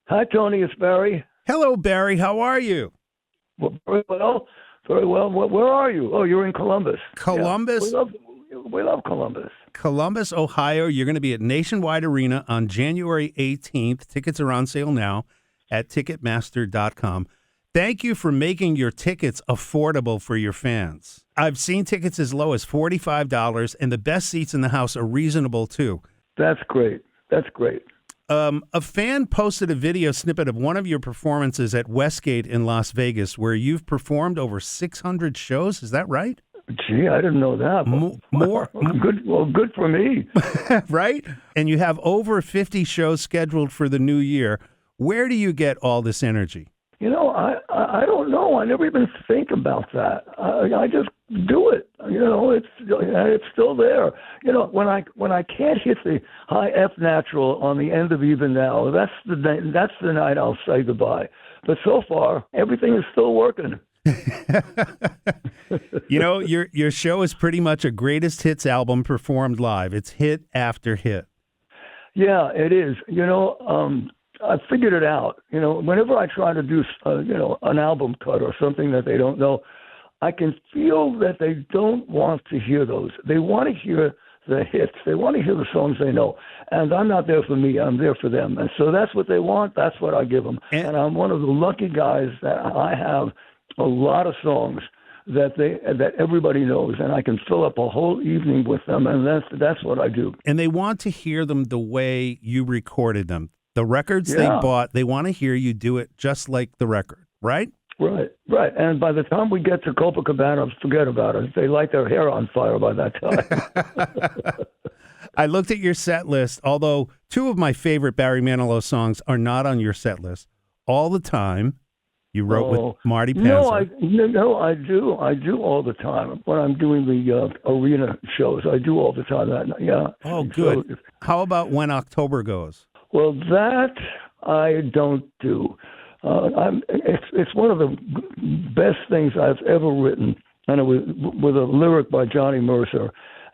Hi, Tony. It's Barry. Hello, Barry. How are you? Well, very well. Very well. Where are you? Oh, you're in Columbus. Yeah, we Columbus, love Columbus. Columbus, Ohio. You're going to be at Nationwide Arena on January 18th. Tickets are on sale now at Ticketmaster.com. Thank you for making your tickets affordable for your fans. I've seen tickets as low as $45, and the best seats in the house are reasonable, too. That's great. That's great. A fan posted a video snippet of one of your performances at Westgate in Las Vegas, where you've performed over 600 shows. Is that right? Gee, I didn't know that. More good. Well, good for me. right? And you have over 50 shows scheduled for the new year. Where do you get all this energy? You know, I don't know. I never even think about that. I just do it. You know, it's still there. You know, when I can't hit the high F natural on the end of even now, that's the night I'll say goodbye. But so far, everything is still working. You know, your show is pretty much a greatest hits album performed live. It's hit after hit. Yeah, it is. You know, I figured it out. You know, whenever I try to do, an album cut or something that they don't know, I can feel that they don't want to hear those. They want to hear the hits. They want to hear the songs they know. And I'm not there for me. I'm there for them. And so that's what they want. That's what I give them. And I'm one of the lucky guys that I have a lot of songs that everybody knows, and I can fill up a whole evening with them, and that's what I do. And they want to hear them the way you recorded them. The records they bought, they want to hear you do it just like the record, right? Right. And by the time we get to Copacabana, forget about it. They light their hair on fire by that time. I looked at your set list, although two of my favorite Barry Manilow songs are not on your set list. All the Time, you wrote with Marty Panzer. No, I do. I do all the time. When I'm doing the arena shows, I do all the time. Yeah. Oh, good. So, how about When October Goes? Well, that I don't do. It's one of the best things I've ever written, and it was with a lyric by Johnny Mercer.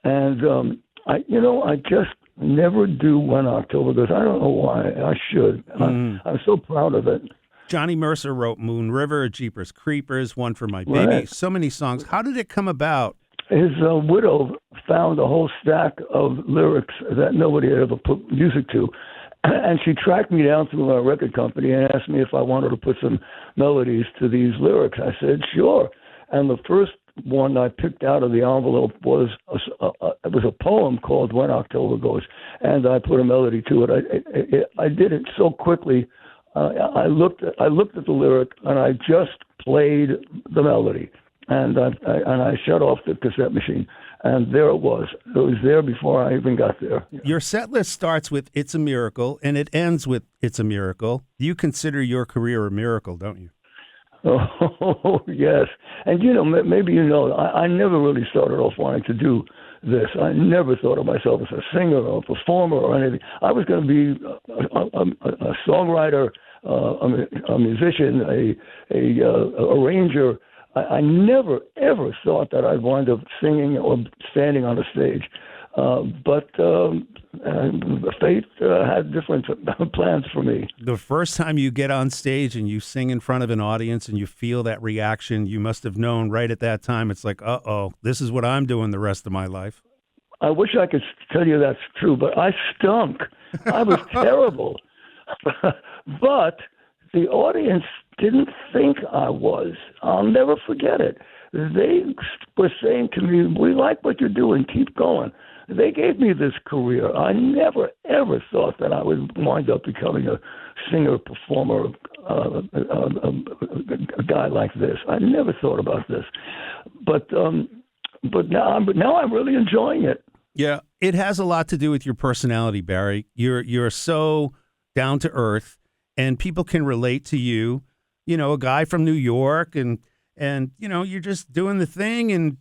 And I just never do When October Goes. I don't know why. I should. I'm so proud of it. Johnny Mercer wrote Moon River, Jeepers Creepers, One for My Baby, right. So many songs. How did it come about? His widow found a whole stack of lyrics that nobody had ever put music to. And she tracked me down through my record company and asked me if I wanted to put some melodies to these lyrics. I said, sure. And the first one I picked out of the envelope was it was a poem called When October Goes, and I put a melody to it. I did it so quickly. I looked at the lyric and I just played the melody, and I shut off the cassette machine, and there it was. It was there before I even got there. Your set list starts with "It's a Miracle" and it ends with "It's a Miracle." You consider your career a miracle, don't you? Oh yes, and maybe I never really started off wanting to do this. I never thought of myself as a singer or a performer or anything. I was going to be a songwriter, a musician, a arranger. I never ever thought that I'd wind up singing or standing on a stage. But fate had different plans for me. The first time you get on stage and you sing in front of an audience and you feel that reaction, you must have known right at that time, it's like, uh-oh, this is what I'm doing the rest of my life. I wish I could tell you that's true, but I stunk. I was terrible. But the audience didn't think I was. I'll never forget it. They were saying to me, we like what you're doing, keep going. They gave me this career. I never, ever thought that I would wind up becoming a singer, performer, a guy like this. I never thought about this. But now I'm really enjoying it. Yeah, it has a lot to do with your personality, Barry. You're so down to earth, and people can relate to you. You know, a guy from New York, and you're just doing the thing, and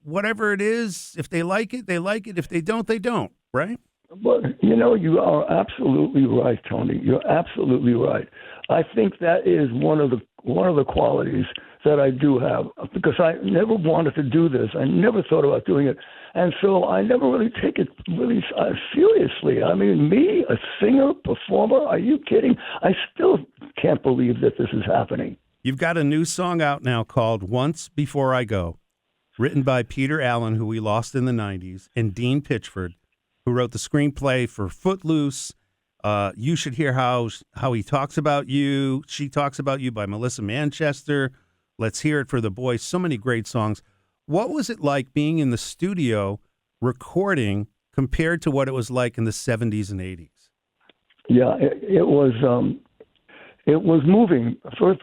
whatever it is, if they like it, they like it. If they don't, they don't. Right? Well, you are absolutely right, Tony. You're absolutely right. I think that is one of the qualities that I do have, because I never wanted to do this. I never thought about doing it. And so I never really take it really seriously. I mean, me, a singer, performer, are you kidding? I still can't believe that this is happening. You've got a new song out now called Once Before I Go, written by Peter Allen, who we lost in the 90s, and Dean Pitchford, who wrote the screenplay for Footloose. You Should Hear How He Talks About You, She Talks About You by Melissa Manchester. Let's Hear It for the Boys. So many great songs. What was it like being in the studio recording compared to what it was like in the 70s and 80s? Yeah, it was moving. First,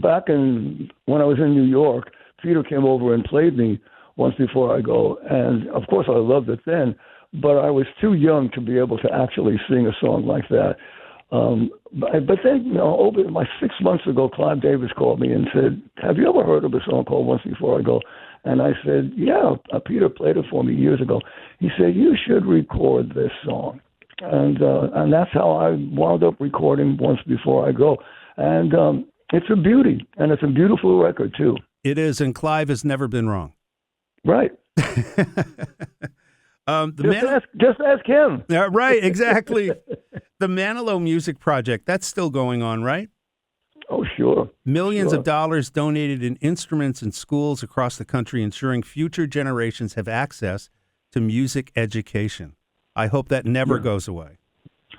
back when I was in New York, Peter came over and played me Once Before I Go. And, of course, I loved it then, but I was too young to be able to actually sing a song like that. But then, over 6 months ago, Clive Davis called me and said, have you ever heard of a song called Once Before I Go? And I said, yeah, Peter played it for me years ago. He said, you should record this song. And that's how I wound up recording Once Before I Go. And it's a beauty, and it's a beautiful record, too. It is, and Clive has never been wrong. Right. Just ask him. Right, exactly. The Manilow Music Project, that's still going on, right? Oh, sure. Millions of dollars donated in instruments in schools across the country, ensuring future generations have access to music education. I hope that never goes away.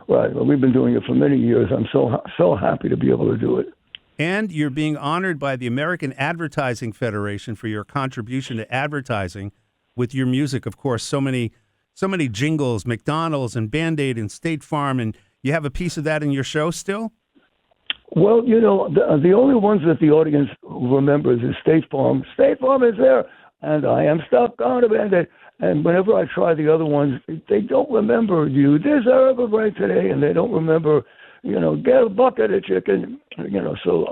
Right. Well, we've been doing it for many years. I'm so happy to be able to do it. And you're being honored by the American Advertising Federation for your contribution to advertising with your music. Of course, so many jingles, McDonald's and Band-Aid and State Farm, and you have a piece of that in your show still? Well, the only ones that the audience remembers is State Farm. State Farm is there, and I am stuck on a Band-Aid. And whenever I try the other ones, they don't remember you deserve a break today, and they don't remember, get a bucket of chicken, so,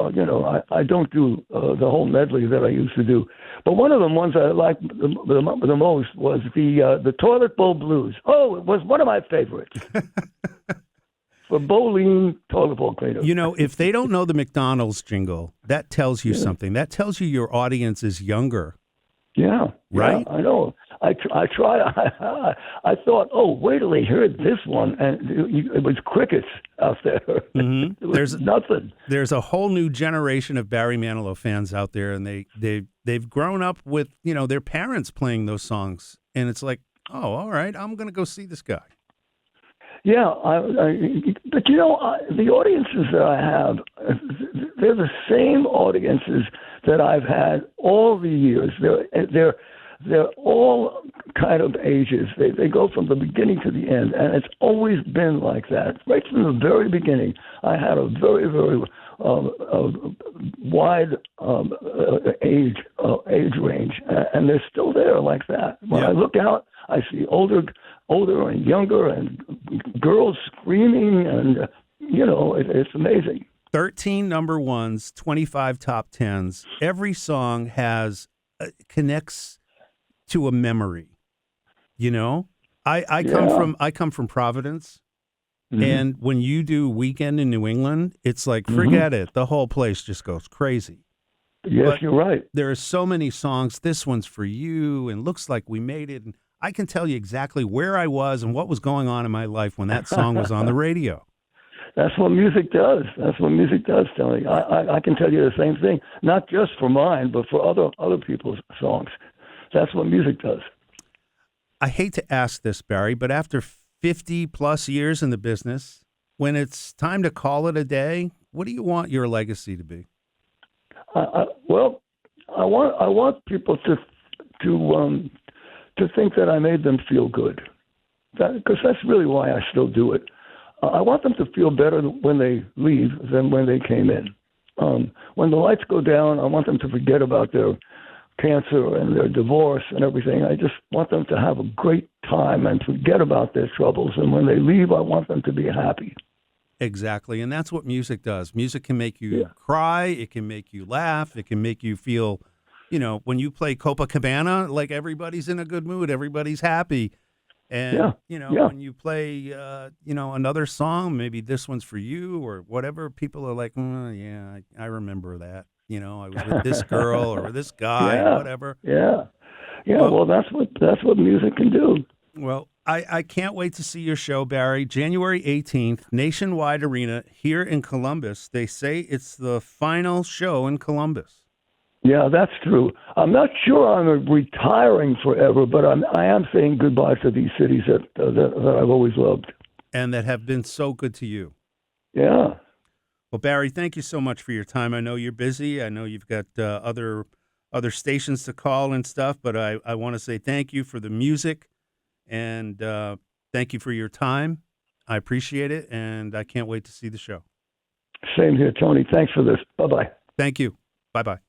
I don't do the whole medley that I used to do. But one of the ones I liked the most was the Toilet Bowl Blues. Oh, it was one of my favorites. For Bolene toilet bowl cleaner. If they don't know the McDonald's jingle, that tells you something. That tells you your audience is younger. Yeah. Right? Yeah, I know. I tried. I thought, wait till they heard this one, and it was crickets out there. Mm-hmm. There's nothing. There's a whole new generation of Barry Manilow fans out there, and they've grown up with their parents playing those songs, and it's like, oh, all right, I'm going to go see this guy. Yeah, but the audiences that I have, they're the same audiences that I've had all the years. They're all kind of ages. They go from the beginning to the end, and it's always been like that. Right from the very beginning, I had a very, very wide age range, and they're still there like that. When I look out, I see older and younger, and girls screaming, and it's amazing. 13 number ones, 25 top tens. Every song connects to a memory. I come from Providence, mm-hmm. and when you do Weekend in New England, it's like forget it. The whole place just goes crazy. Yes, but you're right. There are so many songs. This one's for you, and Looks Like We Made It. And I can tell you exactly where I was and what was going on in my life when that song was on the radio. That's what music does. That's what music does, Tony. I can tell you the same thing, not just for mine, but for other people's songs. That's what music does. I hate to ask this, Barry, but after 50 plus years in the business, when it's time to call it a day, what do you want your legacy to be? I want people to think that I made them feel good, because that's really why I still do it. I want them to feel better when they leave than when they came in. When the lights go down, I want them to forget about their cancer and their divorce and everything. I just want them to have a great time and forget about their troubles. And when they leave, I want them to be happy. Exactly. And that's what music does. Music can make you cry. It can make you laugh. It can make you feel, when you play Copacabana, like everybody's in a good mood. Everybody's happy. And, when you play, another song, maybe this one's for you or whatever, people are like, I remember that. I was with this girl or this guy, whatever. Yeah. Yeah, well, that's what music can do. Well, I can't wait to see your show, Barry. January 18th, Nationwide Arena here in Columbus. They say it's the final show in Columbus. Yeah, that's true. I'm not sure I'm retiring forever, but I am saying goodbye to these cities that I've always loved. And that have been so good to you. Yeah. Well, Barry, thank you so much for your time. I know you're busy. I know you've got other stations to call and stuff, but I want to say thank you for the music. And thank you for your time. I appreciate it, and I can't wait to see the show. Same here, Tony. Thanks for this. Bye-bye. Thank you. Bye-bye.